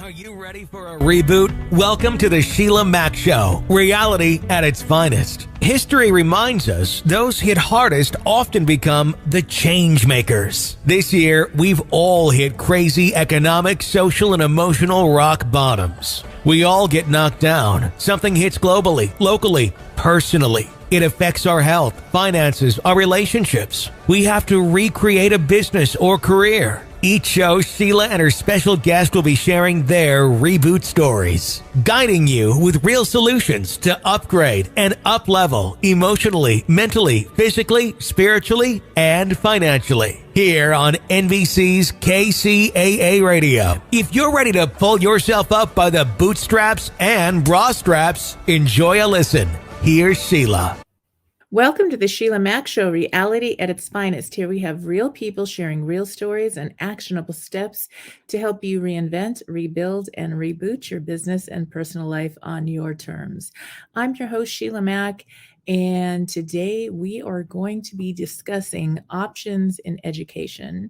Are you ready for a reboot? Welcome to the Sheila Mack Show, reality at its finest. History reminds us those hit hardest often become the change makers. This year, we've all hit crazy economic, social, and emotional rock bottoms. We all get knocked down. Something hits globally, locally, personally. It affects our health, finances, our relationships. We have to recreate a business or career. Each show, Sheila and her special guest will be sharing their reboot stories, guiding you with real solutions to upgrade and up-level emotionally, mentally, physically, spiritually, and financially. Here on NBC's KCAA Radio. If you're ready to pull yourself up by the bootstraps and bra straps, enjoy a listen. Here's Sheila. Welcome to the Sheila Mack Show, reality at its finest. Here we have real people sharing real stories and actionable steps to help you reinvent, rebuild, and reboot your business and personal life on your terms. I'm your host, Sheila Mack, and today we are going to be discussing options in education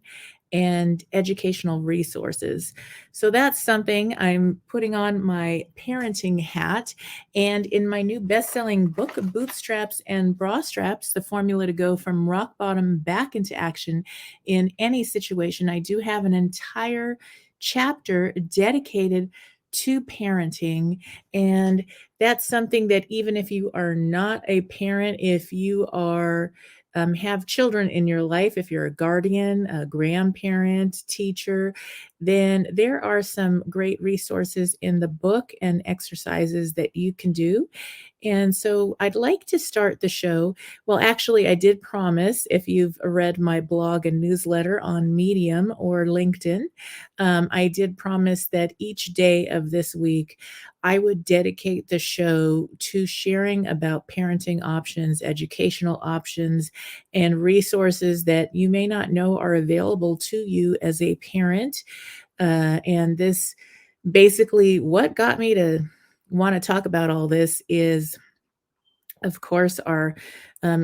and educational resources. So that's something I'm putting on my parenting hat. And in my new best-selling book, Bootstraps and Bra Straps, the formula to go from rock bottom back into action in any situation, I do have an entire chapter dedicated to parenting. And that's something that even if you are not a parent, if you are have children in your life, if you're a guardian, a grandparent, teacher, then there are some great resources in the book and exercises that you can do. And so I'd like to start the show. Well, actually, I did promise, if you've read my blog and newsletter on Medium or LinkedIn, I did promise that each day of this week, I would dedicate the show to sharing about parenting options, educational options, and resources that you may not know are available to you as a parent. And this basically, what got me to want to talk about all this is, of course, our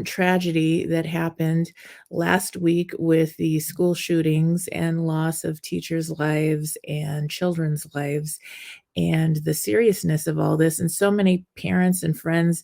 tragedy that happened last week with the school shootings and loss of teachers' lives and children's lives, and the seriousness of all this. And so many parents and friends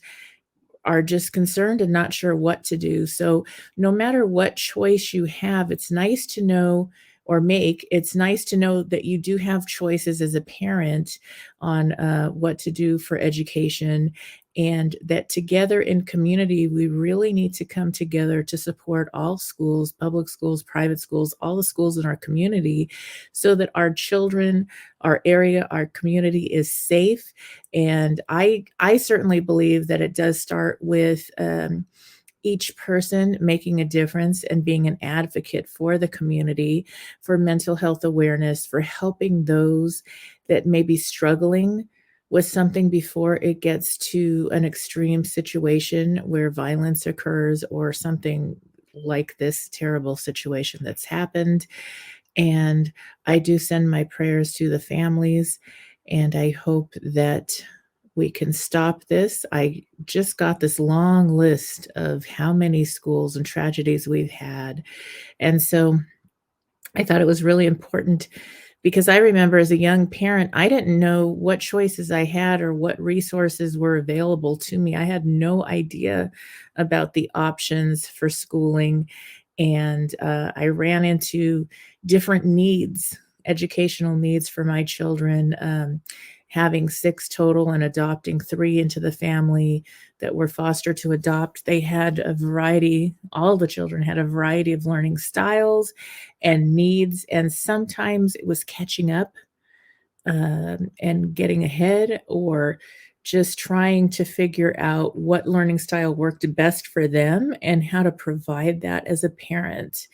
are just concerned and not sure what to do. So no matter what choice you have, it's nice to know it's nice to know that you do have choices as a parent on what to do for education, and that together in community, we really need to come together to support all schools, public schools, private schools, all the schools in our community, so that our children, our area, our community is safe. And I certainly believe that it does start with each person making a difference and being an advocate for the community, for mental health awareness, for helping those that may be struggling with something before it gets to an extreme situation where violence occurs or something like this terrible situation that's happened. And I do send my prayers to the families, and I hope that we can stop this. I just got this long list of how many schools and tragedies we've had. And so I thought it was really important, because I remember as a young parent, I didn't know what choices I had or what resources were available to me. I had no idea about the options for schooling. And I ran into different needs, educational needs for my children, having 6 total and adopting 3 into the family that were foster to adopt. They had a variety, all the children had a variety of learning styles and needs. And sometimes it was catching up and getting ahead, or just trying to figure out what learning style worked best for them and how to provide that as a parent.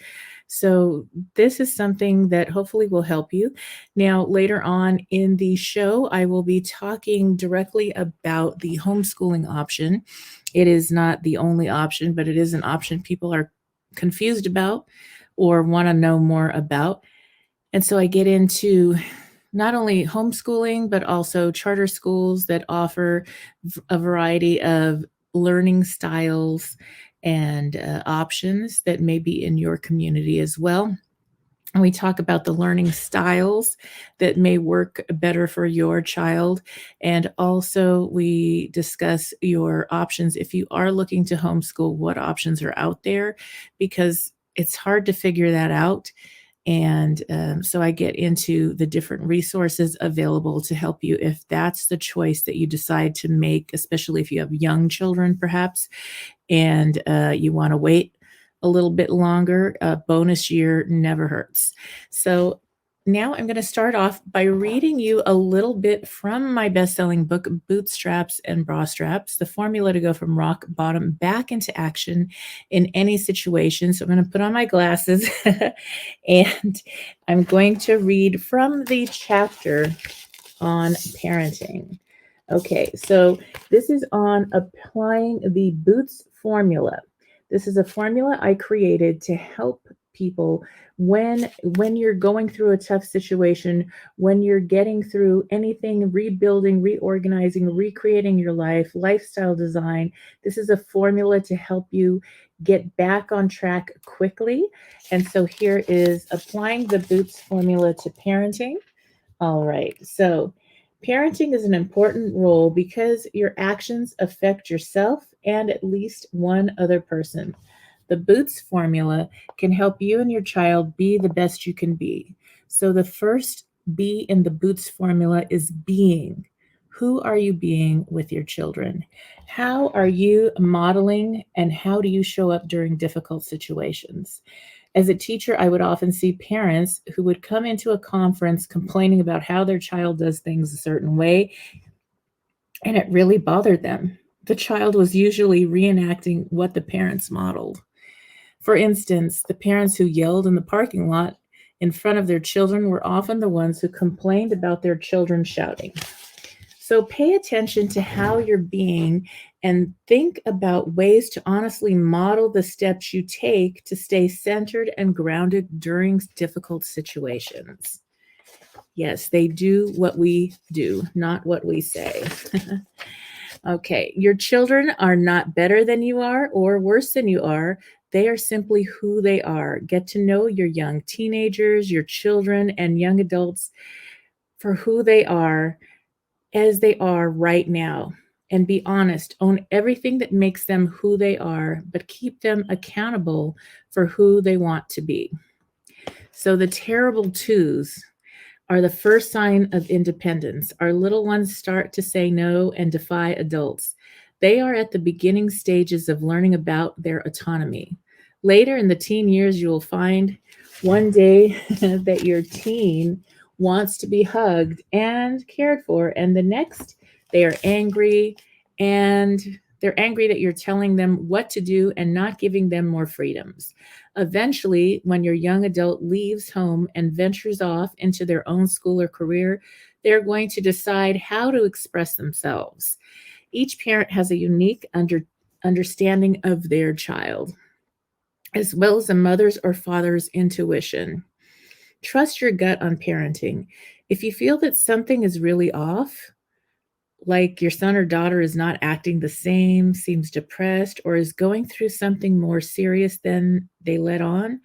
So this is something that hopefully will help you. Now, later on in the show, I will be talking directly about the homeschooling option. It is not the only option, but it is an option people are confused about or want to know more about. And so I get into not only homeschooling, but also charter schools that offer a variety of learning styles and options that may be in your community as well. And we talk about the learning styles that may work better for your child. And also, we discuss your options. If you are looking to homeschool, what options are out there? Because it's hard to figure that out. And so I get into the different resources available to help you if that's the choice that you decide to make, especially if you have young children, perhaps, and you want to wait a little bit longer. A bonus year never hurts. So now I'm going to start off by reading you a little bit from my best-selling book, Bootstraps and Bra Straps, the formula to go from rock bottom back into action in any situation. So I'm going to put on my glasses and I'm going to read from the chapter on parenting. Okay, so this is on applying the Boots formula. This is a formula I created to help people when you're going through a tough situation, when you're getting through anything, rebuilding, reorganizing, recreating your life, lifestyle design. This is a formula to help you get back on track quickly. And so here is applying the Boots formula to parenting. All right. So parenting is an important role because your actions affect yourself and at least one other person. The Boots formula can help you and your child be the best you can be. So the first B in the Boots formula is being. Who are you being with your children? How are you modeling and how do you show up during difficult situations? As a teacher, I would often see parents who would come into a conference complaining about how their child does things a certain way, and it really bothered them. The child was usually reenacting what the parents modeled. For instance, the parents who yelled in the parking lot in front of their children were often the ones who complained about their children shouting. So pay attention to how you're being and think about ways to honestly model the steps you take to stay centered and grounded during difficult situations. Yes, they do what we do, not what we say. Okay, your children are not better than you are or worse than you are. They are simply who they are. Get to know your young teenagers, your children, and young adults for who they are as they are right now, and be honest. Own everything that makes them who they are, but keep them accountable for who they want to be. So the terrible twos are the first sign of independence. Our little ones start to say no and defy adults. They are at the beginning stages of learning about their autonomy. Later in the teen years, you will find one day that your teen wants to be hugged and cared for, and the next they are angry, and they're angry that you're telling them what to do and not giving them more freedoms. Eventually, when your young adult leaves home and ventures off into their own school or career, they're going to decide how to express themselves. Each parent has a unique understanding of their child, as well as a mother's or father's intuition. Trust your gut on parenting. If you feel that something is really off, like your son or daughter is not acting the same, seems depressed, or is going through something more serious than they let on,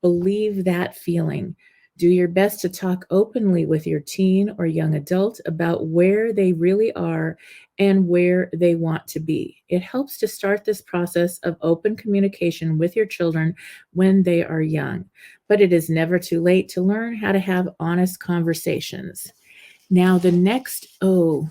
believe that feeling. Do your best to talk openly with your teen or young adult about where they really are and where they want to be. It helps to start this process of open communication with your children when they are young, but it is never too late to learn how to have honest conversations. Now, the next O,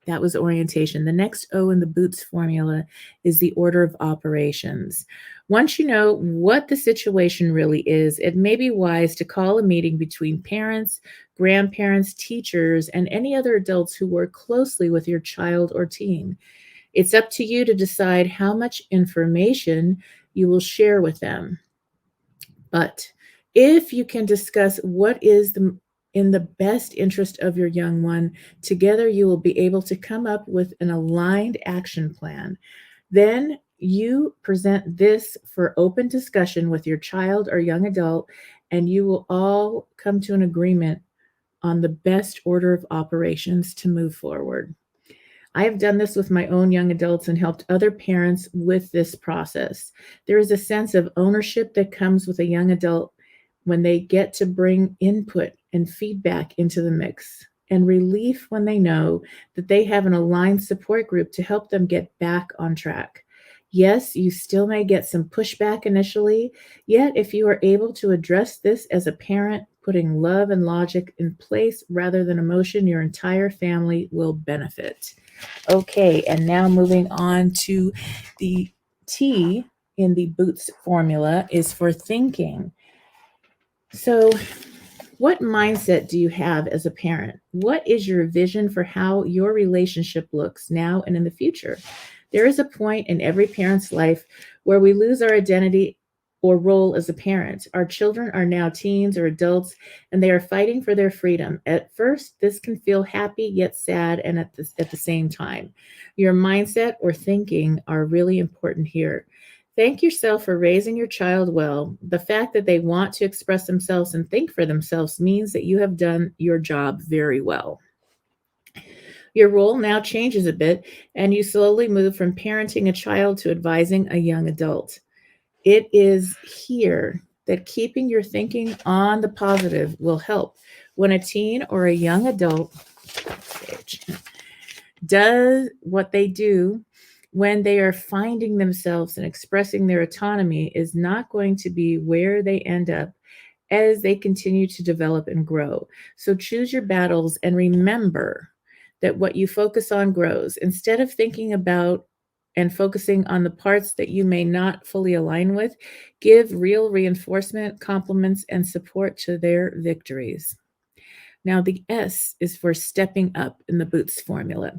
that was orientation. The next O in the Boots formula is the order of operations. Once you know what the situation really is, it may be wise to call a meeting between parents, grandparents, teachers, and any other adults who work closely with your child or teen. It's up to you to decide how much information you will share with them. But if you can discuss what is in the best interest of your young one, together you will be able to come up with an aligned action plan. Then you present this for open discussion with your child or young adult, and you will all come to an agreement on the best order of operations to move forward. I have done this with my own young adults and helped other parents with this process. There is a sense of ownership that comes with a young adult when they get to bring input and feedback into the mix, and relief when they know that they have an aligned support group to help them get back on track. Yes, you still may get some pushback initially, yet, if you are able to address this as a parent, putting love and logic in place rather than emotion, your entire family will benefit. Okay, and now moving on to the T in the Boots formula is for thinking. So, what mindset do you have as a parent? What is your vision for how your relationship looks now and in the future? There is a point in every parent's life where we lose our identity or role as a parent. Our children are now teens or adults, and they are fighting for their freedom. At first, this can feel happy yet sad, and at the same time. Your mindset or thinking are really important here. Thank yourself for raising your child well. The fact that they want to express themselves and think for themselves means that you have done your job very well. Your role now changes a bit, and you slowly move from parenting a child to advising a young adult. It is here that keeping your thinking on the positive will help. When a teen or a young adult does what they do, when they are finding themselves and expressing their autonomy, is not going to be where they end up as they continue to develop and grow. So choose your battles and remember that what you focus on grows. Instead of thinking about and focusing on the parts that you may not fully align with, give real reinforcement, compliments, and support to their victories. Now, the S is for stepping up in the Boots formula.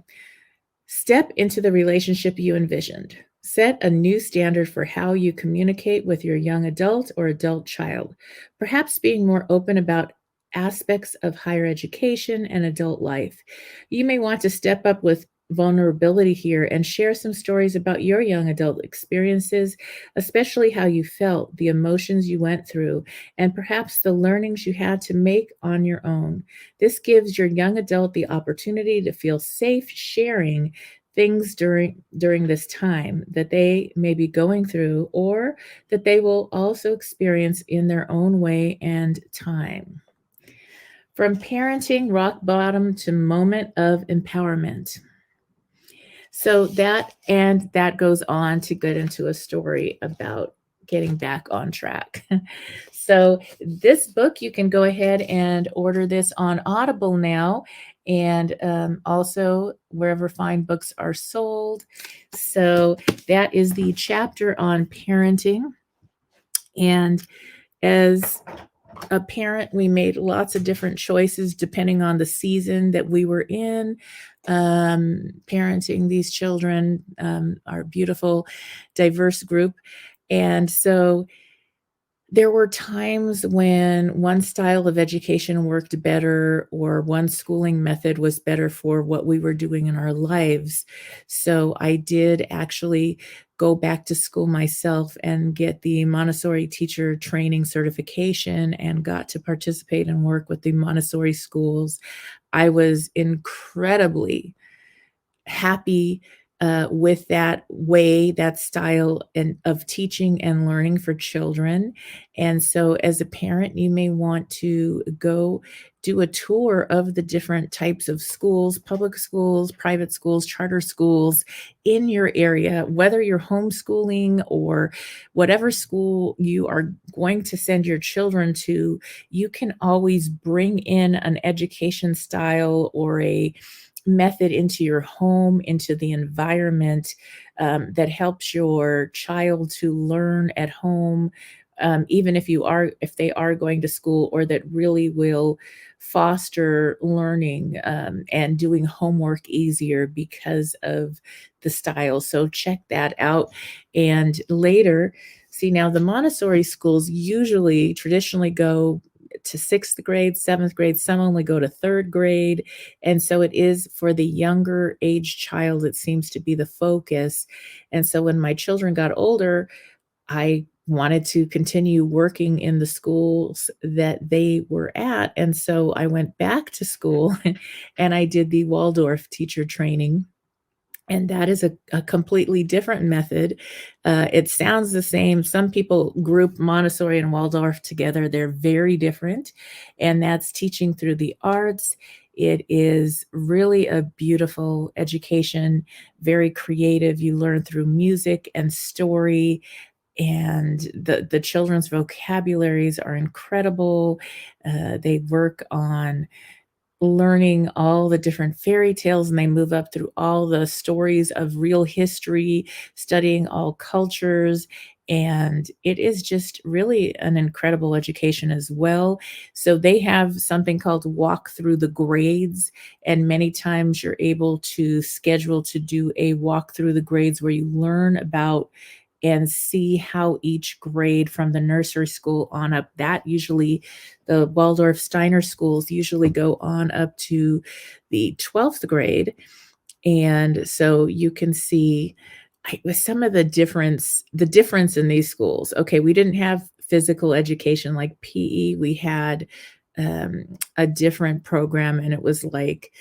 Step into the relationship you envisioned. Set a new standard for how you communicate with your young adult or adult child, perhaps being more open about aspects of higher education and adult life. You may want to step up with vulnerability here and share some stories about your young adult experiences, especially how you felt, the emotions you went through, and perhaps the learnings you had to make on your own. This gives your young adult the opportunity to feel safe sharing things during this time that they may be going through or that they will also experience in their own way and time. From parenting rock bottom to moment of empowerment. So that goes on to get into a story about getting back on track. So this book, you can go ahead and order this on Audible now, and also wherever fine books are sold. So that is the chapter on parenting. And as a parent, we made lots of different choices depending on the season that we were in, parenting these children, our beautiful, diverse group. And so there were times when one style of education worked better or one schooling method was better for what we were doing in our lives. So I did actually go back to school myself and get the Montessori teacher training certification and got to participate and work with the Montessori schools. I was incredibly happy with that way, that style and of teaching and learning for children. And so as a parent, you may want to go do a tour of the different types of schools, public schools, private schools, charter schools in your area, whether you're homeschooling or whatever school you are going to send your children to. You can always bring in an education style or a method into your home, into the environment, that helps your child to learn at home, even if they are going to school, or that really will foster learning, and doing homework easier because of the style. So check that out. And later, see, now the Montessori schools usually traditionally go to sixth grade, seventh grade. Some only go to third grade. And so it is for the younger age child, it seems to be the focus. And so when my children got older, I wanted to continue working in the schools that they were at. And so I went back to school and I did the Waldorf teacher training. And that is a completely different method. It sounds the same. Some people group Montessori and Waldorf together. They're very different, and that's teaching through the arts. It is really a beautiful education, very creative. You learn through music and story, and the children's vocabularies are incredible. They work on learning all the different fairy tales, and they move up through all the stories of real history, studying all cultures, and it is just really an incredible education as well. So they have something called walk through the grades, and many times you're able to schedule to do a walk through the grades where you learn about and see how each grade from the nursery school on up, that usually the Waldorf Steiner schools usually go on up to the 12th grade. And so you can see with some of the difference in these schools. Okay, we didn't have physical education like PE. We had a different program, and it was like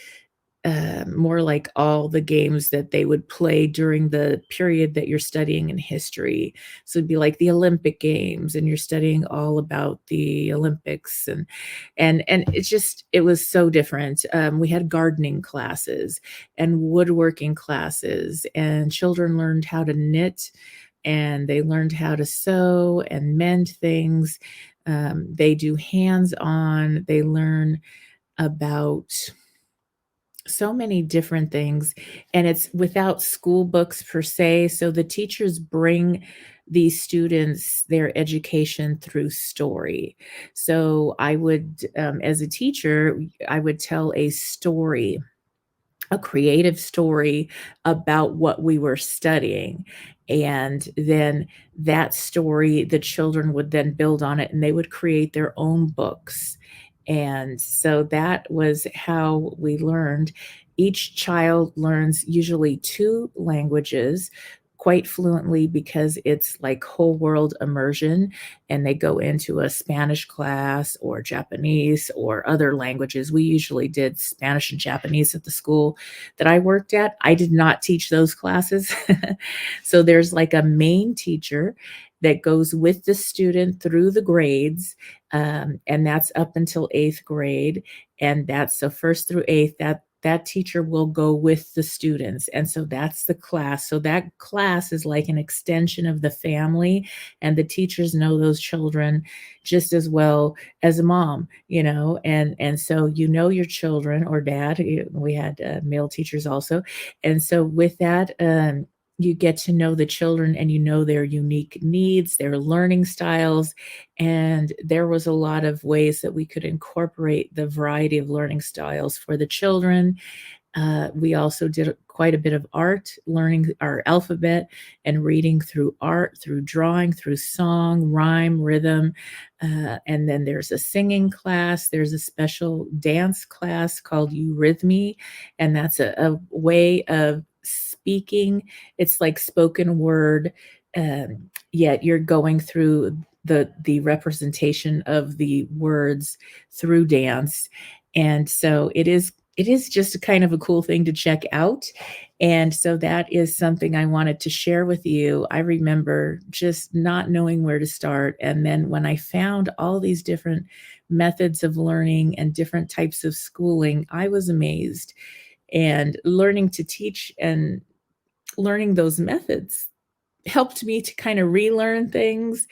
more like all the games that they would play during the period that you're studying in history. So it'd be like the Olympic Games, and you're studying all about the Olympics, and it was so different. We had gardening classes and woodworking classes, and children learned how to knit, and they learned how to sew and mend things. They do hands-on. They learn about so many different things, and it's without school books per se, so the teachers bring these students their education through story. So I would, as a teacher, I would tell a story, a creative story about what we were studying. And then that story, the children would then build on it, and they would create their own books. And so that was how we learned. Each child learns usually two languages quite fluently because it's like whole world immersion, and they go into a Spanish class or Japanese or other languages. We usually did Spanish and Japanese at the school that I worked at. I did not teach those classes. So there's like a main teacher that goes with the student through the grades, and that's up until eighth grade. And that's so first through eighth, that teacher will go with the students. And so that's the class. So that class is like an extension of the family, and the teachers know those children just as well as a mom, and so your children or dad. We had male teachers also. And so with that, you get to know the children, and their unique needs, their learning styles. And there was a lot of ways that we could incorporate the variety of learning styles for the children. We also did quite a bit of art, learning our alphabet and reading through art, through drawing, through song, rhyme, rhythm. And then there's a singing class. There's a special dance class called Eurythmy, and that's a way of speaking. It's like spoken word, yet you're going through the representation of the words through dance. And so it is just a kind of a cool thing to check out. And so that is something I wanted to share with you. I remember just not knowing where to start. And then when I found all these different methods of learning and different types of schooling, I was amazed. And learning to teach and learning those methods helped me to kind of relearn things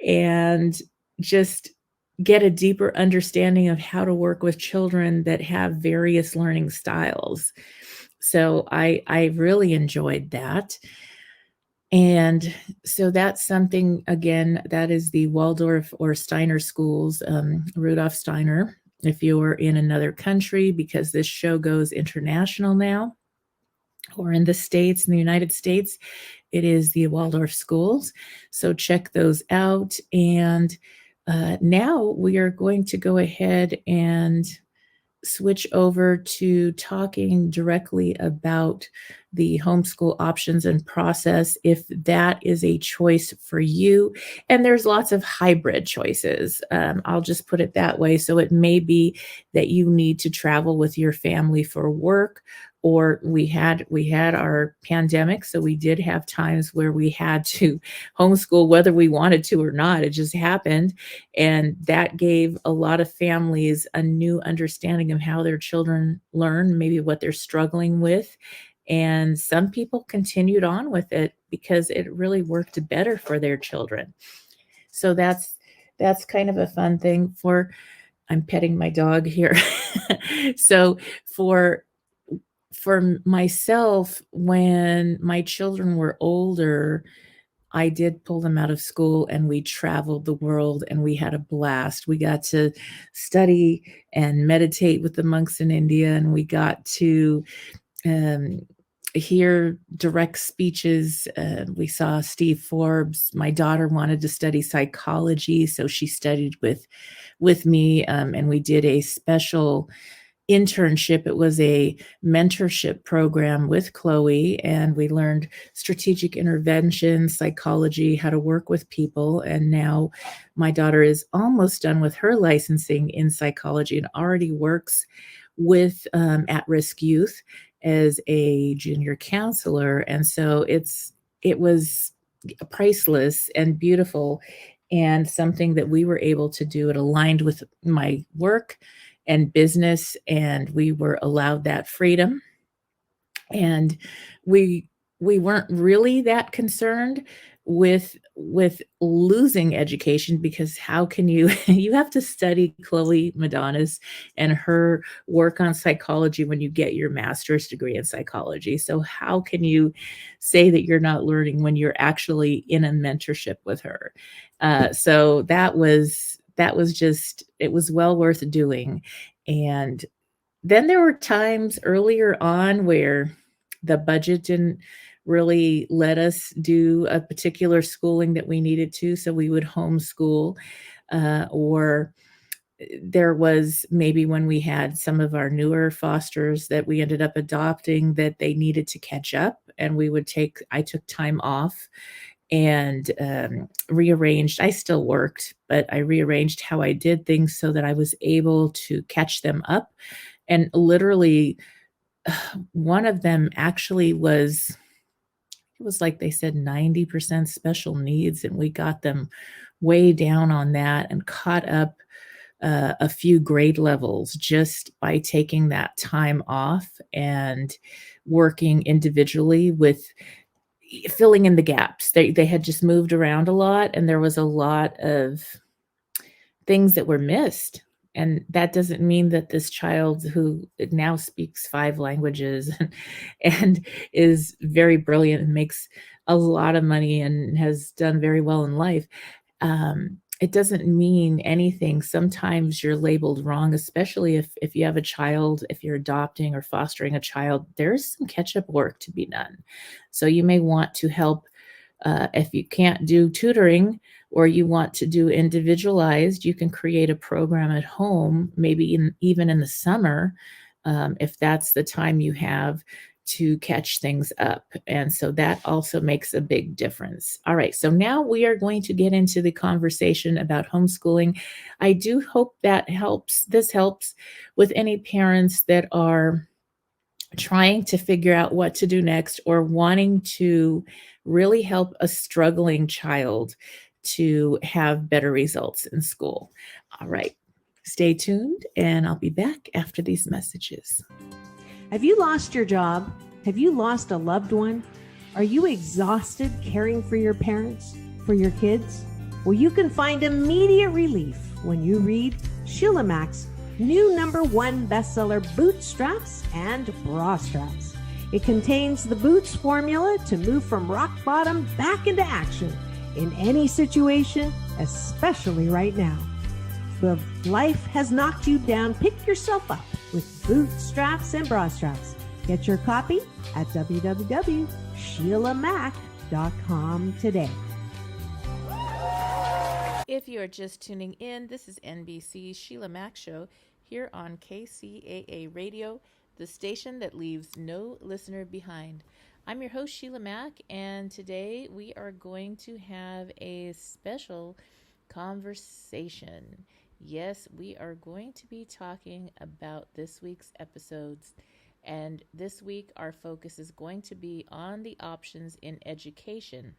and just get a deeper understanding of how to work with children that have various learning styles. So I really enjoyed that. And so that's something, again, that is the Waldorf or Steiner schools, Rudolf Steiner. If you're in another country, because this show goes international now, or in the States, in the United States, it is the Waldorf schools. So check those out. And now we are going to go ahead and switch over to talking directly about the homeschool options and process if that is a choice for you. And there's lots of hybrid choices. I'll just put it that way. So it may be that you need to travel with your family for work, or we had our pandemic, so we did have times where we had to homeschool whether we wanted to or not. It just happened, and that gave a lot of families a new understanding of how their children learn, maybe what they're struggling with. And some people continued on with it because it really worked better for their children. So that's kind of a fun thing. For I'm petting my dog here. So for myself, when my children were older, I did pull them out of school and we traveled the world and we had a blast. We got to study and meditate with the monks in India, and we got to um, hear direct speeches. We saw Steve Forbes. My daughter wanted to study psychology, so she studied with me, and we did a special internship. It was a mentorship program with Chloe, and we learned strategic intervention, psychology, how to work with people. And now my daughter is almost done with her licensing in psychology and already works with at-risk youth as a junior counselor. And so it was priceless and beautiful, and something that we were able to do. It aligned with my work and business, and we were allowed that freedom. And we weren't really that concerned with losing education, because how can you you have to study Chloe Madonna's and her work on psychology when you get your master's degree in psychology. So how can you say that you're not learning when you're actually in a mentorship with her? So that was just, it was well worth doing. And then there were times earlier on where the budget didn't really let us do a particular schooling that we needed to, so we would homeschool. Or there was maybe when we had some of our newer fosters that we ended up adopting that they needed to catch up, and I took time off and rearranged. I still worked, but I rearranged how I did things so that I was able to catch them up. And literally, one of them actually it was like they said 90% special needs, and we got them way down on that and caught up a few grade levels just by taking that time off and working individually with filling in the gaps. They had just moved around a lot, and there was a lot of things that were missed. And that doesn't mean that this child, who now speaks 5 languages and is very brilliant and makes a lot of money and has done very well in life, it doesn't mean anything. Sometimes you're labeled wrong, especially if you have a child, if you're adopting or fostering a child, there's some catch-up work to be done. So you may want to help, if you can't do tutoring or you want to do individualized, you can create a program at home, maybe even in the summer, if that's the time you have to catch things up. And so that also makes a big difference. All right, so now we are going to get into the conversation about homeschooling. I do hope that helps. This helps with any parents that are trying to figure out what to do next, or wanting to really help a struggling child to have better results in school. All right, stay tuned, and I'll be back after these messages. Have you lost your job? Have you lost a loved one? Are you exhausted caring for your parents, for your kids? Well, you can find immediate relief when you read Sheila Mack's new #1 bestseller, Bootstraps and Bra Straps. It contains the Boots formula to move from rock bottom back into action in any situation, especially right now. If life has knocked you down, pick yourself up with Bootstraps and Bra Straps. Get your copy at www.sheilamac.com today. If you are just tuning in, this is NBC's Sheila Mack Show here on KCAA Radio, the station that leaves no listener behind. I'm your host, Sheila Mack, and today we are going to have a special conversation. Yes, we are going to be talking about this week's episodes, and this week our focus is going to be on the options in education,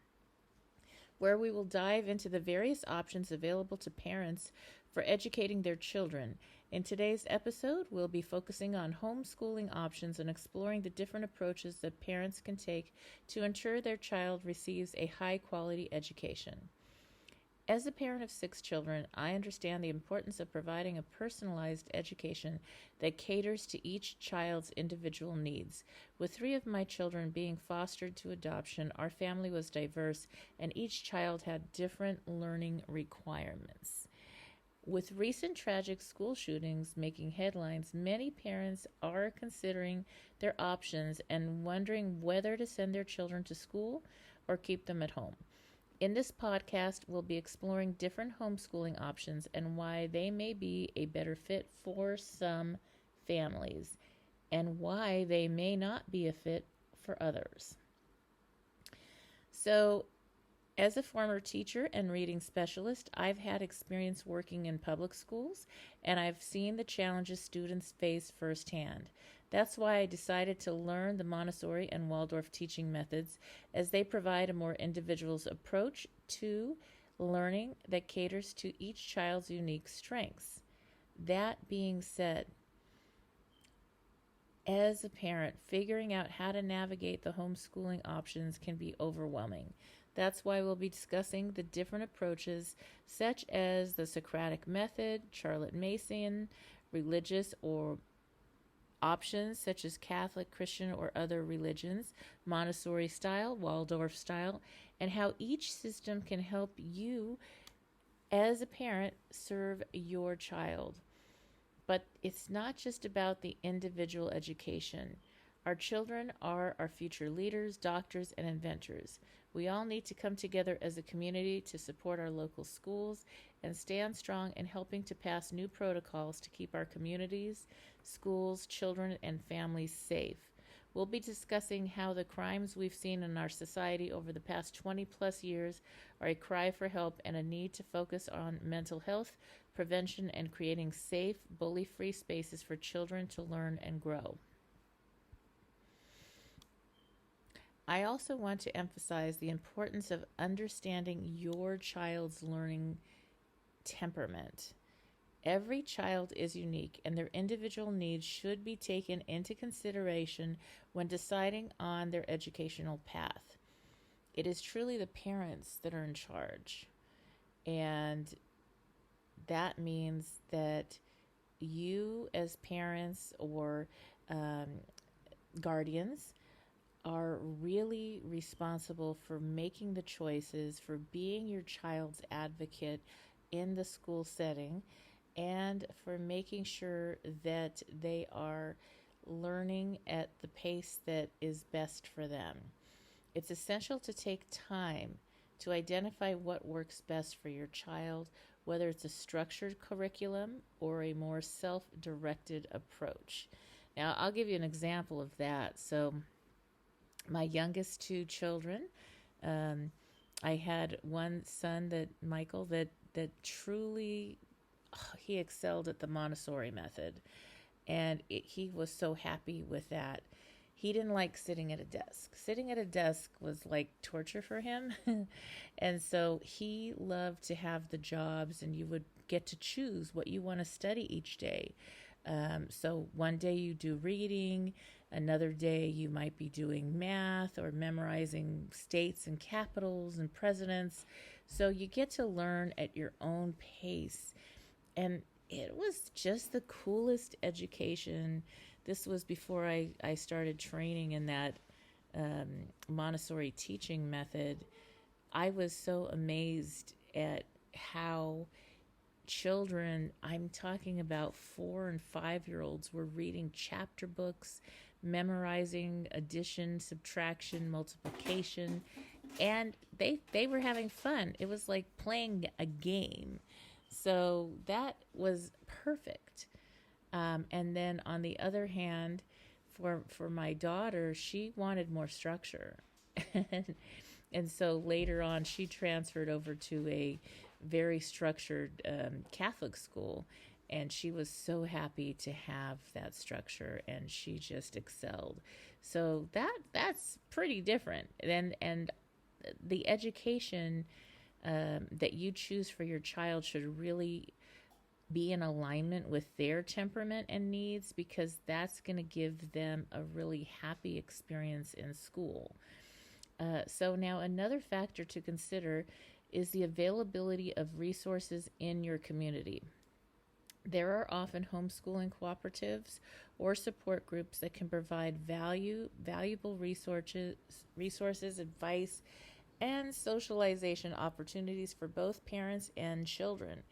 where we will dive into the various options available to parents for educating their children. In today's episode, we'll be focusing on homeschooling options and exploring the different approaches that parents can take to ensure their child receives a high-quality education. As a parent of 6 children, I understand the importance of providing a personalized education that caters to each child's individual needs. With 3 of my children being fostered to adoption, our family was diverse and each child had different learning requirements. With recent tragic school shootings making headlines, many parents are considering their options and wondering whether to send their children to school or keep them at home. In this podcast, we'll be exploring different homeschooling options and why they may be a better fit for some families and why they may not be a fit for others. So, as a former teacher and reading specialist, I've had experience working in public schools, and I've seen the challenges students face firsthand. That's why I decided to learn the Montessori and Waldorf teaching methods, as they provide a more individual's approach to learning that caters to each child's unique strengths. That being said, as a parent, figuring out how to navigate the homeschooling options can be overwhelming. That's why we'll be discussing the different approaches, such as the Socratic Method, Charlotte Mason, religious or options such as Catholic, Christian, or other religions, Montessori style, Waldorf style, and how each system can help you as a parent serve your child. But it's not just about the individual education. Our children are our future leaders, doctors, and inventors. We all need to come together as a community to support our local schools and stand strong in helping to pass new protocols to keep our communities, schools, children, and families safe. We'll be discussing how the crimes we've seen in our society over the past 20 plus years are a cry for help and a need to focus on mental health, prevention, and creating safe, bully-free spaces for children to learn and grow. I also want to emphasize the importance of understanding your child's learning temperament. Every child is unique, and their individual needs should be taken into consideration when deciding on their educational path. It is truly the parents that are in charge, and that means that you as parents or guardians are really responsible for making the choices, for being your child's advocate in the school setting, and for making sure that they are learning at the pace that is best for them. It's essential to take time to identify what works best for your child, whether it's a structured curriculum or a more self-directed approach. Now, I'll give you an example of that. So, my youngest 2 children, I had one son, Michael, that truly, he excelled at the Montessori method, and he was so happy with that. He didn't like sitting at a desk. Sitting at a desk was like torture for him, and so he loved to have the jobs, and you would get to choose what you want to study each day. So one day you do reading, another day you might be doing math or memorizing states and capitals and presidents. So you get to learn at your own pace. And it was just the coolest education. This was before I started training in that Montessori teaching method. I was so amazed at how children, I'm talking about 4 and 5-year-olds, were reading chapter books, memorizing addition, subtraction, multiplication, and they were having fun. It was like playing a game. So that was perfect. And then on the other hand, for my daughter, she wanted more structure. And so later on, she transferred over to a very structured Catholic school, and she was so happy to have that structure, and she just excelled. So that's pretty different. And the education that you choose for your child should really be in alignment with their temperament and needs, because that's going to give them a really happy experience in school. So now another factor to consider is the availability of resources in your community. There are often homeschooling cooperatives or support groups that can provide valuable resources, advice, and socialization opportunities for both parents and children.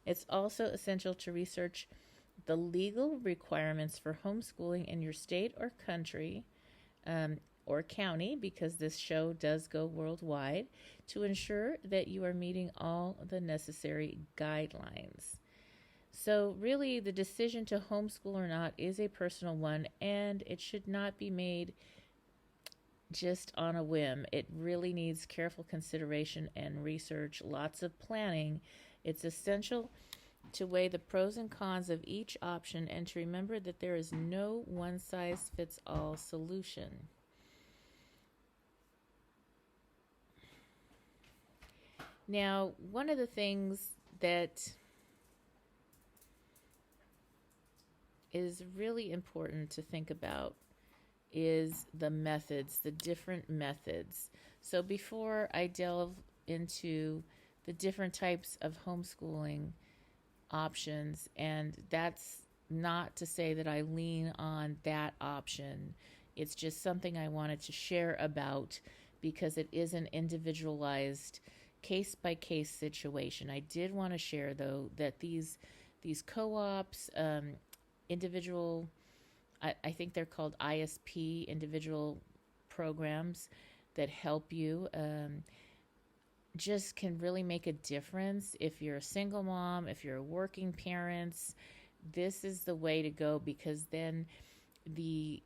It's also essential to research the legal requirements for homeschooling in your state or country, or county, because this show does go worldwide, to ensure that you are meeting all the necessary guidelines. So really, the decision to homeschool or not is a personal one, and it should not be made just on a whim. It really needs careful consideration and research, lots of planning. It's essential to weigh the pros and cons of each option and to remember that there is no one-size-fits-all solution. Now, one of the things that is really important to think about is the methods, the different methods. So before I delve into the different types of homeschooling options, and that's not to say that I lean on that option, it's just something I wanted to share about because it is an individualized case-by-case situation. I did want to share, though, that these co-ops, individual, I think they're called ISP, individual programs that help you, just can really make a difference. If you're a single mom, if you're working parents, this is the way to go, because then the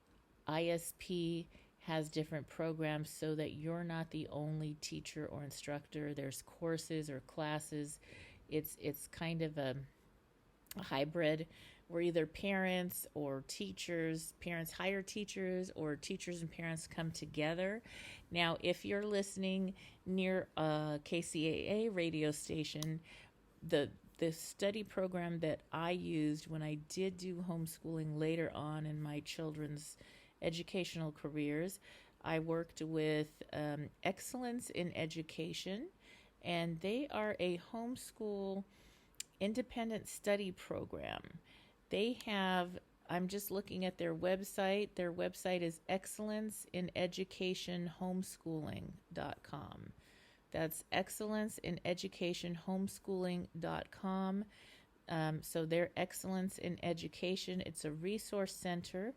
ISP has different programs so that you're not the only teacher or instructor. There's courses or classes. It's kind of a hybrid where either parents or teachers, parents hire teachers, or teachers and parents come together. Now, if you're listening near a KCAA radio station, the study program that I used when I did do homeschooling later on in my children's educational careers, I worked with Excellence in Education, and they are a homeschool independent study program. They have, I'm just looking at their website. Their website is excellenceineducationhomeschooling.com. That's excellenceineducationhomeschooling.com. So they're Excellence in Education. It's a resource center,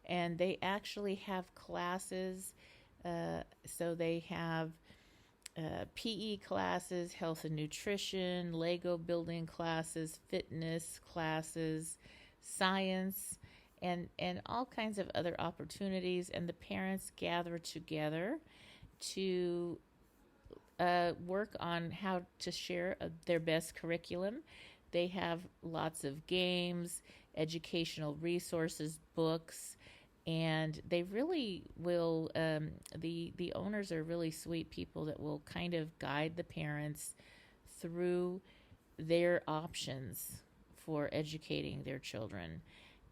and they actually have classes. So they have PE classes, health and nutrition, Lego building classes, fitness classes, science, and all kinds of other opportunities. And the parents gather together to work on how to share their best curriculum. They have lots of games, educational resources, books, and they really will, the owners are really sweet people that will kind of guide the parents through their options for educating their children.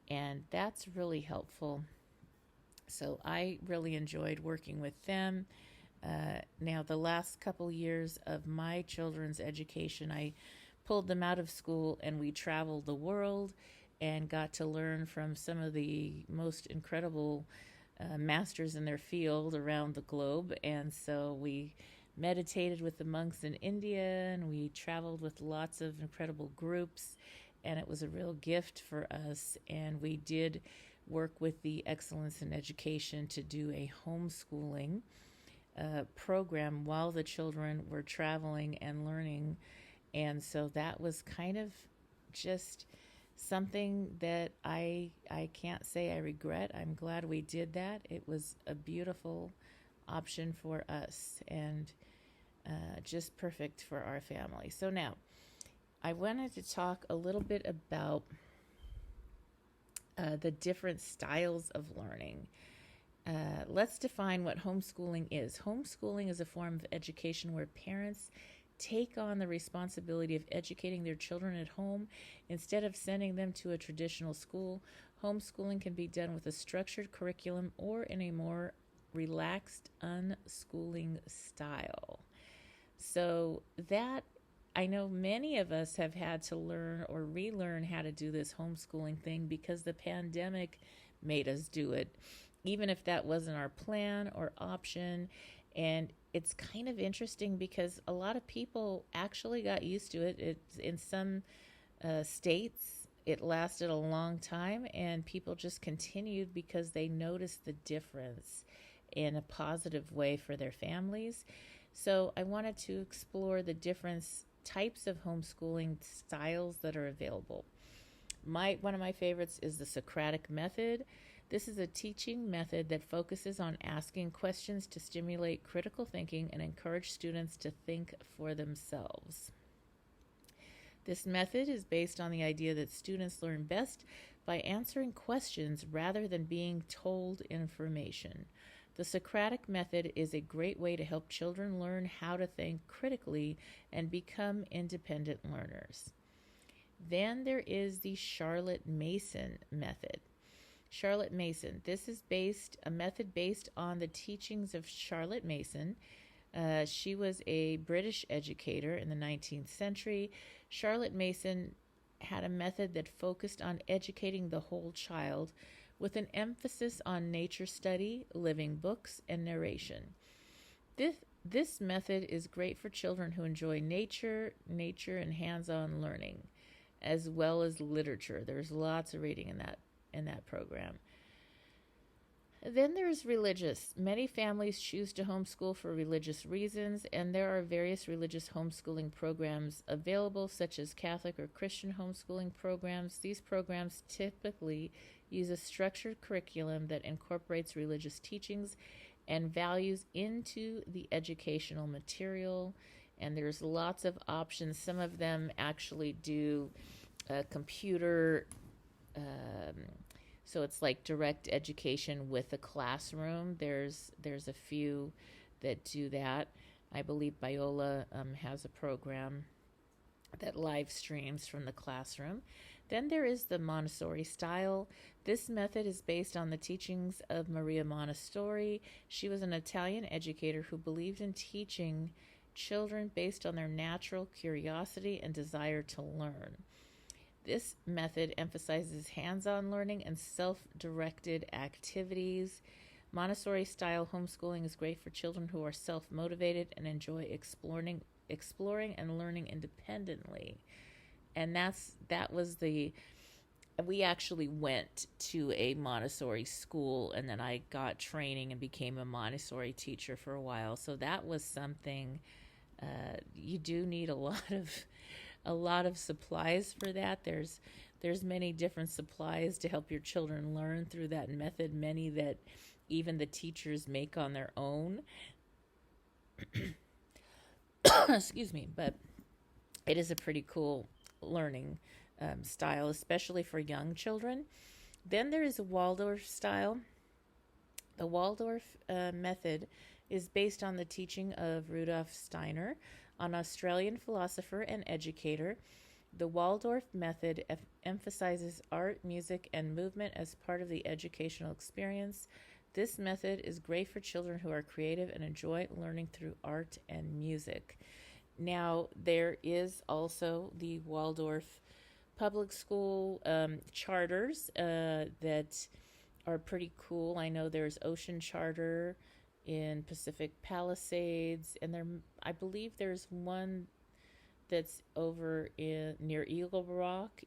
And that's really helpful. So I really enjoyed working with them. Now, the last couple years of my children's education, I pulled them out of school and we traveled the world and got to learn from some of the most incredible masters in their field around the globe. And so we meditated with the monks in India, and we traveled with lots of incredible groups, and it was a real gift for us. And we did work with the Excellence in Education to do a homeschooling program while the children were traveling and learning. And so that was kind of just something that I can't say I regret. I'm glad we did that. It was a beautiful option for us, and just perfect for our family. So now I wanted to talk a little bit about the different styles of learning. Let's define what homeschooling is. Homeschooling is a form of education where parents take on the responsibility of educating their children at home instead of sending them to a traditional school. Homeschooling can be done with a structured curriculum or in a more relaxed unschooling style. So that, I know many of us have had to learn or relearn how to do this homeschooling thing because the pandemic made us do it, even if that wasn't our plan or option. And it's kind of interesting because a lot of people actually got used to it. It's in some states, it lasted a long time, and people just continued because they noticed the difference in a positive way for their families. So I wanted to explore the different types of homeschooling styles that are available. One of my favorites is the Socratic Method. This is a teaching method that focuses on asking questions to stimulate critical thinking and encourage students to think for themselves. This method is based on the idea that students learn best by answering questions rather than being told information. The Socratic Method is a great way to help children learn how to think critically and become independent learners. Then there is the Charlotte Mason Method. Charlotte Mason. This is a method based on the teachings of Charlotte Mason. She was a British educator in the 19th century. Charlotte Mason had a method that focused on educating the whole child with an emphasis on nature study, living books, and narration. This method is great for children who enjoy nature and hands-on learning, as well as literature. There's lots of reading in that program. Then there's religious. Many families choose to homeschool for religious reasons, and there are various religious homeschooling programs available, such as Catholic or Christian homeschooling programs. These programs typically use a structured curriculum that incorporates religious teachings and values into the educational material, and there's lots of options. Some of them actually do computer so it's like direct education with a classroom. There's a few that do that. I believe Biola has a program that live streams from the classroom. Then there is the Montessori style. This method is based on the teachings of Maria Montessori. She was an Italian educator who believed in teaching children based on their natural curiosity and desire to learn. This method emphasizes hands-on learning and self-directed activities. Montessori-style homeschooling is great for children who are self-motivated and enjoy exploring and learning independently. And we actually went to a Montessori school, and then I got training and became a Montessori teacher for a while. So that was something. You do need a lot of supplies for that. There's many different supplies to help your children learn through that method, many that even the teachers make on their own. Excuse me, but it is a pretty cool learning style, especially for young children. Then there is a Waldorf style. The Waldorf method is based on the teaching of Rudolf Steiner, an Australian philosopher and educator. The Waldorf method emphasizes art, music, and movement as part of the educational experience. This method is great for children who are creative and enjoy learning through art and music. Now, there is also the Waldorf public school charters that are pretty cool. I know there's Ocean Charter in Pacific Palisades, and I believe there's one that's over near Eagle Rock,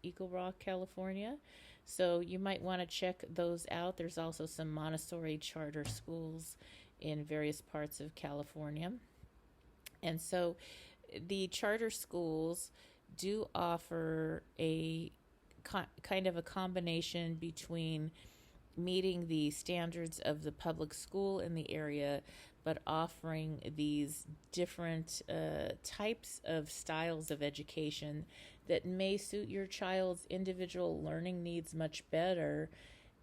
California. So you might want to check those out. There's also some Montessori charter schools in various parts of California. And so the charter schools do offer a kind of a combination between meeting the standards of the public school in the area, but offering these different types of styles of education that may suit your child's individual learning needs much better.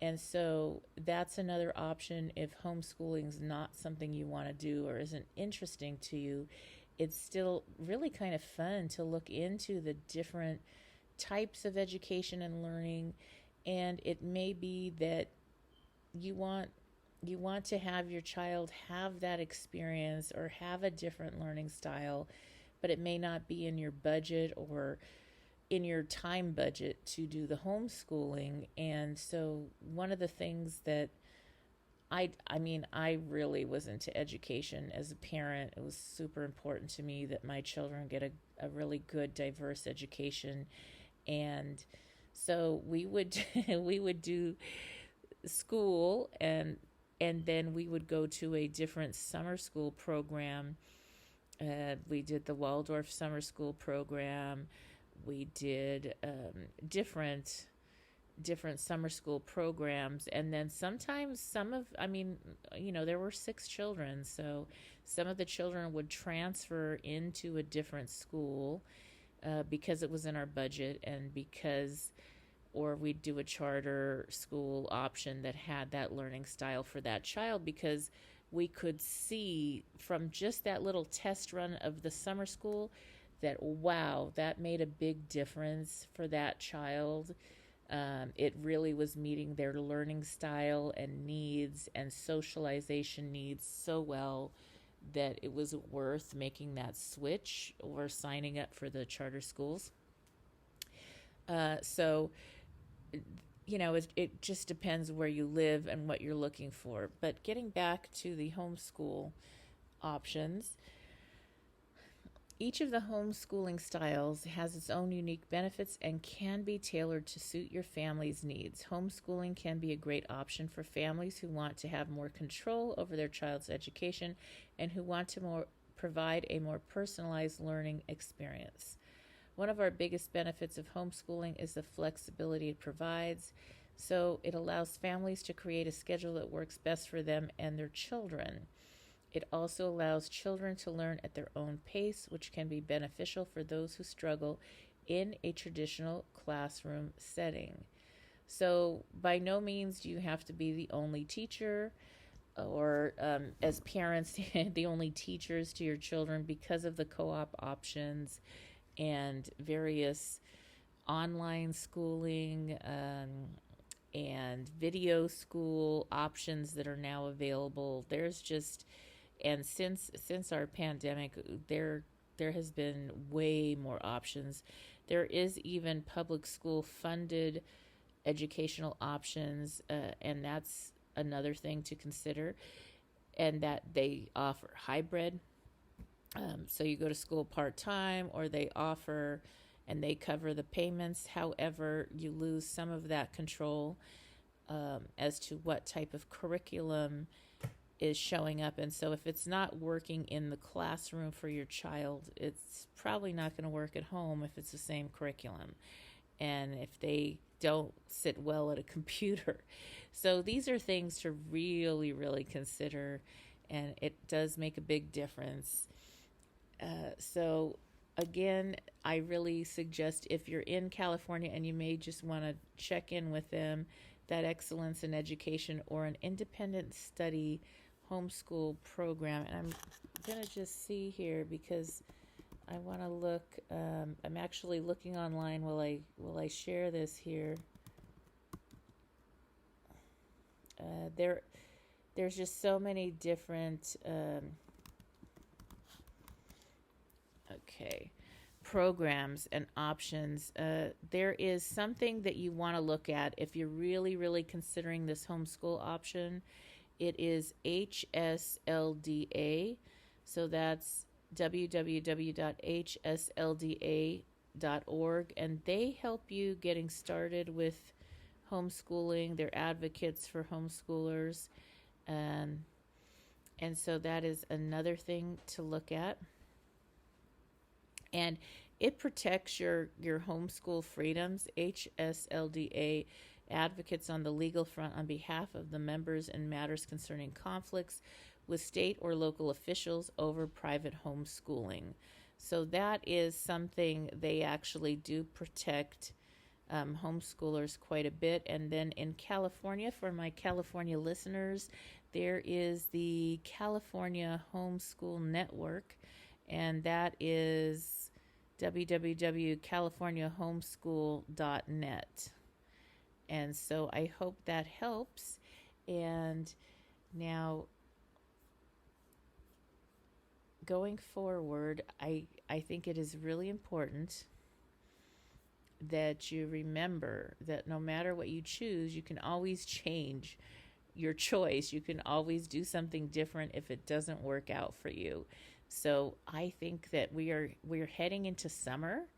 And so that's another option if homeschooling is not something you want to do or isn't interesting to you. It's still really kind of fun to look into the different types of education and learning. And it may be that you want to have your child have that experience or have a different learning style, but it may not be in your budget or in your time budget to do the homeschooling. And so one of the things that I really was into education as a parent. It was super important to me that my children get a really good, diverse education. And so we would we would do school, and then we would go to a different summer school program. We did the Waldorf summer school program. We did different summer school programs, and then sometimes there were 6 children, so some of the children would transfer into a different school because it was in our budget, and or we'd do a charter school option that had that learning style for that child, because we could see from just that little test run of the summer school that, wow, that made a big difference for that child. It really was meeting their learning style and needs and socialization needs so well that it was worth making that switch or signing up for the charter schools. It just depends where you live and what you're looking for. But getting back to the homeschool options, each of the homeschooling styles has its own unique benefits and can be tailored to suit your family's needs. Homeschooling can be a great option for families who want to have more control over their child's education and who want to provide a more personalized learning experience. One of our biggest benefits of homeschooling is the flexibility it provides. So it allows families to create a schedule that works best for them and their children. It also allows children to learn at their own pace, which can be beneficial for those who struggle in a traditional classroom setting. So by no means do you have to be the only teacher or as parents, the only teachers to your children, because of the co-op options and various online schooling and video school options that are now available. And since our pandemic, there has been way more options. There is even public school funded educational options, and that's another thing to consider, and that they offer hybrid. So you go to school part-time, or they offer and they cover the payments. However, you lose some of that control as to what type of curriculum is showing up. And so if it's not working in the classroom for your child, it's probably not going to work at home if it's the same curriculum, and if they don't sit well at a computer. So these are things to really, really consider, and it does make a big difference. So again, I really suggest, if you're in California and you may just want to check in with them, that Excellence in Education or an independent study homeschool program. And I'm going to just see here because I want to look. I'm actually looking online while I share this here. There's just so many different programs and options. There is something that you want to look at if you're really, really considering this homeschool option. It is HSLDA. So that's www.hslda.org, and they help you getting started with homeschooling. They're advocates for homeschoolers. And so that is another thing to look at. And It protects your homeschool freedoms. HSLDA advocates on the legal front on behalf of the members in matters concerning conflicts with state or local officials over private homeschooling. So that is something they actually do protect homeschoolers quite a bit. And then in California, for my California listeners, there is the California Homeschool Network, and that is www.californiahomeschool.net. And so I hope that helps. And now, going forward, I think it is really important that you remember that no matter what you choose, you can always change your choice. You can always do something different if it doesn't work out for you. So I think that we're heading into summer.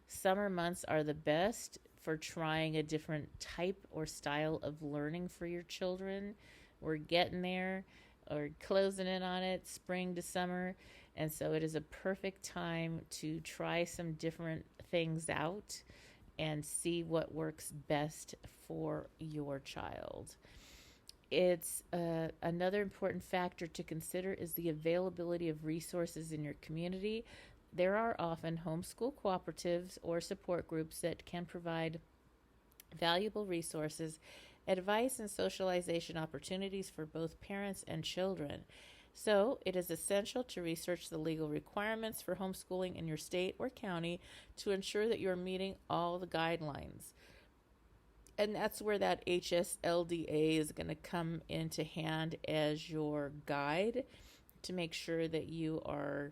Summer months are the best for trying a different type or style of learning for your children. We're getting there, or closing in on it, spring to summer. And so it is a perfect time to try some different things out and see what works best for your child. It's another important factor to consider is the availability of resources in your community. There are often homeschool cooperatives or support groups that can provide valuable resources, advice, and socialization opportunities for both parents and children. So it is essential to research the legal requirements for homeschooling in your state or county to ensure that you're meeting all the guidelines. And that's where that HSLDA is going to come into hand as your guide to make sure that you are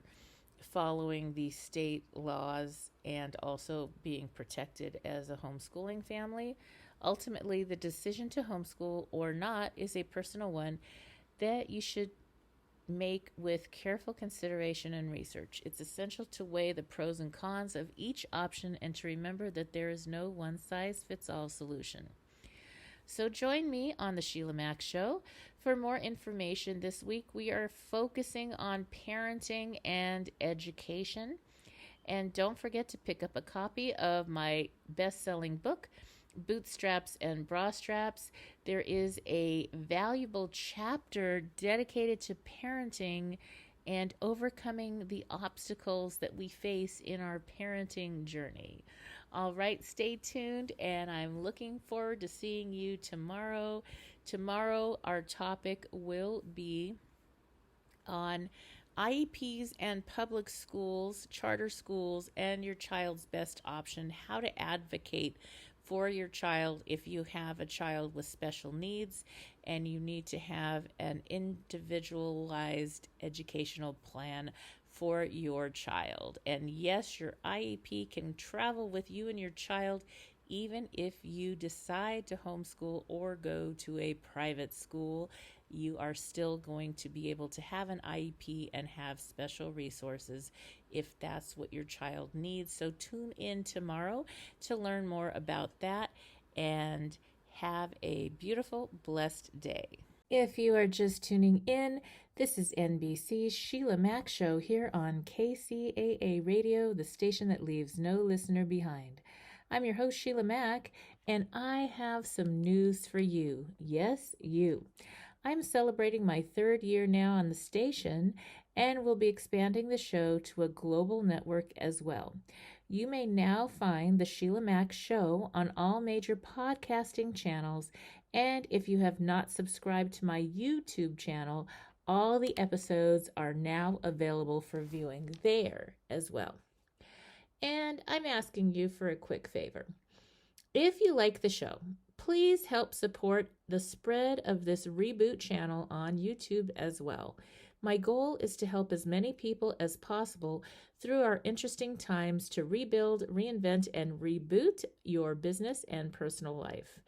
following the state laws and also being protected as a homeschooling family. Ultimately, the decision to homeschool or not is a personal one that you should make with careful consideration and research. It's essential to weigh the pros and cons of each option and to remember that there is no one-size-fits-all solution. So join me on the Sheila Mack Show for more information. This week we are focusing on parenting and education. And don't forget to pick up a copy of my best-selling book, Bootstraps and Bra Straps. There is a valuable chapter dedicated to parenting and overcoming the obstacles that we face in our parenting journey. All right, stay tuned, and I'm looking forward to seeing you tomorrow. Tomorrow, our topic will be on IEPs and public schools, charter schools, and your child's best option, how to advocate for your child if you have a child with special needs and you need to have an individualized educational plan for your child. And yes, your IEP can travel with you and your child even if you decide to homeschool or go to a private school. You are still going to be able to have an IEP and have special resources if that's what your child needs. So tune in tomorrow to learn more about that, and have a beautiful, blessed day. If you are just tuning in, this is NBC's Sheila Mack Show here on KCAA Radio, the station that leaves no listener behind. I'm your host, Sheila Mack, and I have some news for you. Yes, you. I'm celebrating my 3rd year now on the station and will be expanding the show to a global network as well. You may now find the Sheila Mack Show on all major podcasting channels, and if you have not subscribed to my YouTube channel, all the episodes are now available for viewing there as well. And I'm asking you for a quick favor. If you like the show, please help support the spread of this reboot channel on YouTube as well. My goal is to help as many people as possible through our interesting times to rebuild, reinvent, and reboot your business and personal life.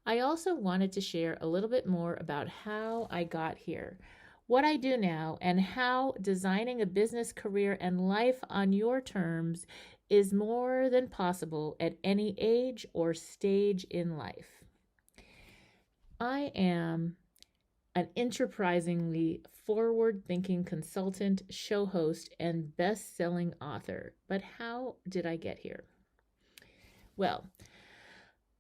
I also wanted to share a little bit more about how I got here, what I do now, and how designing a business career and life on your terms is more than possible at any age or stage in life. I am an enterprisingly forward-thinking consultant, show host, and best-selling author. But how did I get here? Well,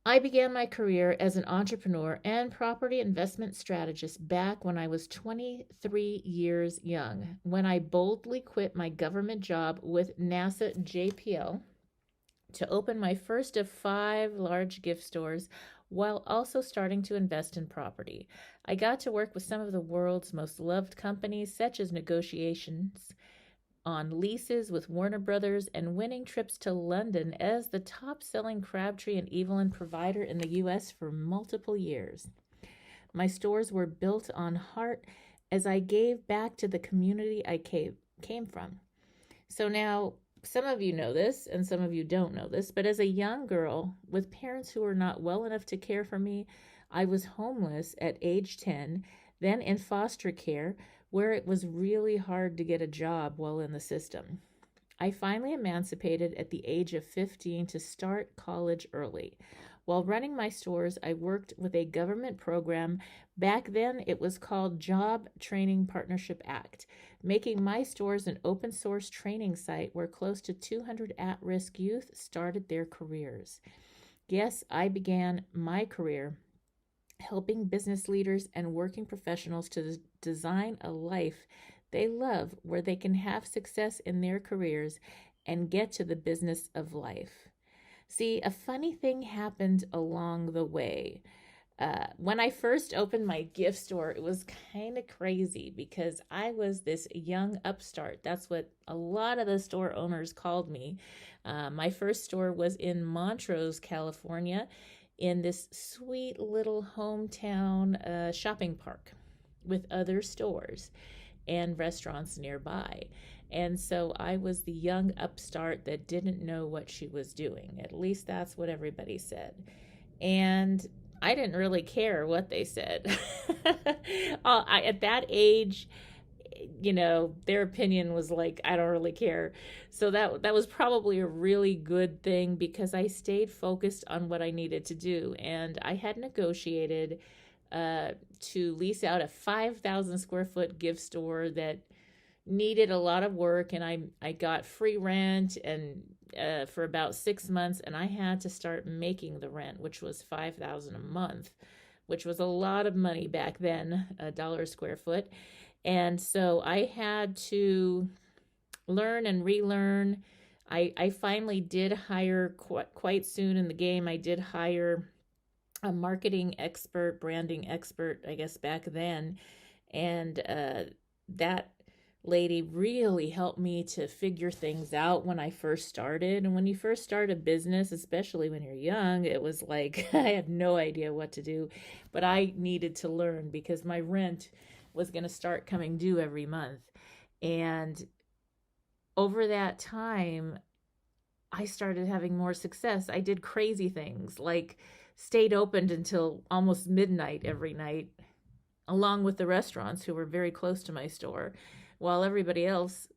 I began my career as an entrepreneur and property investment strategist back when I was 23 years young, when I boldly quit my government job with NASA JPL to open my first of 5 large gift stores while also starting to invest in property. I got to work with some of the world's most loved companies, such as negotiations on leases with Warner Brothers and winning trips to London as the top-selling Crabtree and Evelyn provider in the U.S. for multiple years. My stores were built on heart as I gave back to the community I came from. So now, some of you know this and some of you don't know this, but as a young girl with parents who were not well enough to care for me, I was homeless at age 10, then in foster care, where it was really hard to get a job while in the system. I finally emancipated at the age of 15 to start college early. While running my stores, I worked with a government program. Back then, it was called Job Training Partnership Act, making my stores an open source training site where close to 200 at-risk youth started their careers. Yes, I began my career helping business leaders and working professionals to design a life they love where they can have success in their careers and get to the business of life. See, a funny thing happened along the way. When I first opened my gift store, it was kind of crazy because I was this young upstart. That's what a lot of the store owners called me. My first store was in Montrose, California, in this sweet little hometown shopping park with other stores and restaurants nearby. And so I was the young upstart that didn't know what she was doing. At least that's what everybody said. And I didn't really care what they said. At that age, you know, their opinion was like, I don't really care. So that was probably a really good thing because I stayed focused on what I needed to do. And I had negotiated to lease out a 5,000 square foot gift store that needed a lot of work, and I got free rent and for about 6 months, and I had to start making the rent, which was $5,000 a month, which was a lot of money back then, $1 a square foot. And so I had to learn and relearn. I finally did hire quite soon in the game. I did hire a marketing expert, branding expert, I guess back then. And that lady really helped me to figure things out when I first started. And when you first start a business, especially when you're young, it was like I had no idea what to do, but I needed to learn because my rent was going to start coming due every month. And over that time, I started having more success. I did crazy things like stayed open until almost midnight every night, along with the restaurants who were very close to my store, while everybody else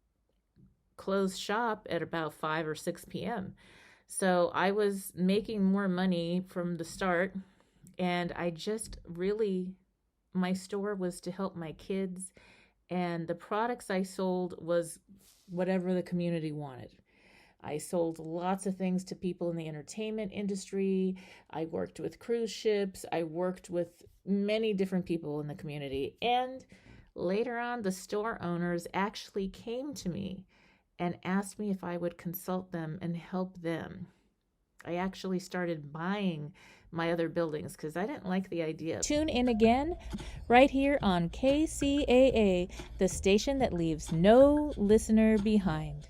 closed shop at about 5 or 6 p.m. So I was making more money from the start, and I just really, my store was to help my kids, and the products I sold was whatever the community wanted. I sold lots of things to people in the entertainment industry. I worked with cruise ships. I worked with many different people in the community. And later on, the store owners actually came to me and asked me if I would consult them and help them. I actually started buying my other buildings because I didn't like the idea. Tune in again right here on KCAA, the station that leaves no listener behind.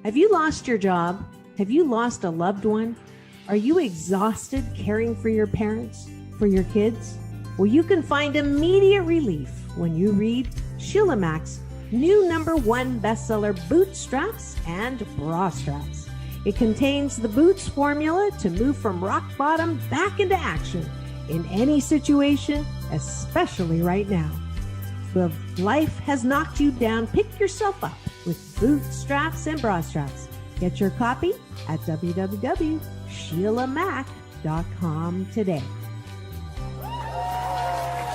Have you lost your job? Have you lost a loved one? Are you exhausted caring for your parents, for your kids? Well, you can find immediate relief when you read Sheila Mack's new #1 bestseller, Bootstraps and Bra Straps. It contains the Boots formula to move from rock bottom back into action in any situation, especially right now. If life has knocked you down, pick yourself up with Bootstraps and Bra Straps. Get your copy at www.sheilamac.com today.